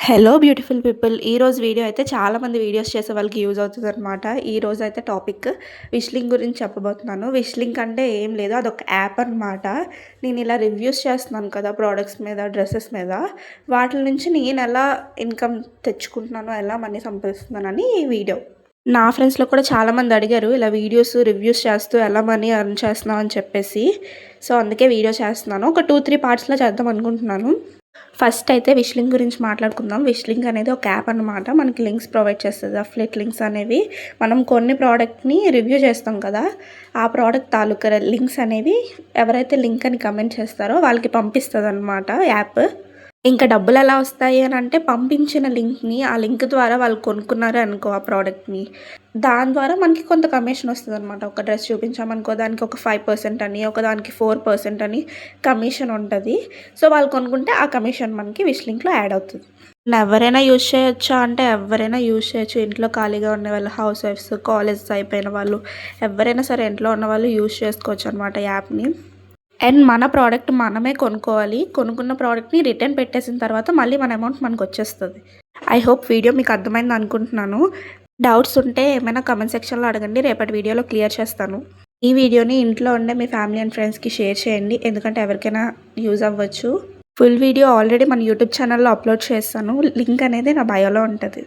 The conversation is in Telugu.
Hello beautiful people. ఈరోజు వీడియో అయితే చాలామంది వీడియోస్ చేసే వాళ్ళకి యూజ్ అవుతుందనమాట. ఈరోజు అయితే టాపిక్ విష్లింక్ గురించి చెప్పబోతున్నాను. విష్లింక్ అంటే ఏం లేదు, అదొక యాప్ అనమాట. నేను ఇలా రివ్యూస్ చేస్తున్నాను కదా ప్రోడక్ట్స్ మీద, డ్రెస్సెస్ మీద, వాటి నుంచి నేను ఎలా ఇన్కమ్ తెచ్చుకుంటున్నాను, ఎలా మనీ సంపాదిస్తున్నానని ఈ వీడియో. నా ఫ్రెండ్స్లో కూడా చాలామంది అడిగారు ఇలా వీడియోస్ రివ్యూస్ చేస్తూ ఎలా మనీ ఎర్న్ చేస్తున్నావు అని చెప్పేసి. సో అందుకే వీడియో చేస్తున్నాను. ఒక 2-3 పార్ట్స్లో చేద్దాం అనుకుంటున్నాను. ఫస్ట్ అయితే విష్లింక్ గురించి మాట్లాడుకుందాం. విష్లింక్ అనేది ఒక యాప్ అనమాట. మనకి లింక్స్ ప్రొవైడ్ చేస్తుంది. అఫ్లియేట్ లింక్స్ అనేవి మనం కొన్ని ప్రోడక్ట్ని రివ్యూ చేస్తాం కదా, ఆ ప్రోడక్ట్ తాలూకా లింక్స్ అనేవి ఎవరైతే లింక్ అని కమెంట్ చేస్తారో వాళ్ళకి పంపిస్తుంది అనమాట యాప్. ఇంకా డబ్బులు ఎలా వస్తాయి అని అంటే, పంపించిన లింక్ని, ఆ లింక్ ద్వారా వాళ్ళు కొనుక్కున్నారు అనుకో ఆ ప్రోడక్ట్ని, దాని ద్వారా మనకి కొంత కమిషన్ వస్తుంది అనమాట. ఒక డ్రెస్ చూపించామనుకో దానికి ఒక 5% అని, ఒకదానికి 4% అని కమిషన్ ఉంటుంది. సో వాళ్ళు కొనుక్కుంటే ఆ కమిషన్ మనకి విష్లింక్లో యాడ్ అవుతుంది. ఎవరైనా యూజ్ చేయొచ్చా అంటే ఎవరైనా యూజ్ చేయొచ్చు. ఇంట్లో ఖాళీగా ఉండే వాళ్ళు, హౌస్ వైఫ్స్, కాలేజెస్ అయిపోయిన వాళ్ళు, ఎవరైనా సరే ఇంట్లో ఉన్న వాళ్ళు యూజ్ చేసుకోవచ్చు అనమాట యాప్ని. అండ్ మన ప్రోడక్ట్ మనమే కొనుక్కోవాలి. కొనుక్కున్న ప్రోడక్ట్ని రిటర్న్ పెట్టేసిన తర్వాత మళ్ళీ మన అమౌంట్ మనకు వచ్చేస్తుంది. ఐ హోప్ వీడియో మీకు అర్థమైంది అనుకుంటున్నాను. డౌట్స్ ఉంటే ఏమైనా కమెంట్ సెక్షన్లో అడగండి, రేపటి వీడియోలో క్లియర్ చేస్తాను. ఈ వీడియోని ఇంట్లో ఉండే మీ ఫ్యామిలీ అండ్ ఫ్రెండ్స్కి షేర్ చేయండి, ఎందుకంటే ఎవరికైనా యూజ్ అవ్వచ్చు. ఫుల్ వీడియో ఆల్రెడీ మన యూట్యూబ్ ఛానల్లో అప్లోడ్ చేస్తాను. లింక్ అనేది నా బయోలో ఉంటుంది.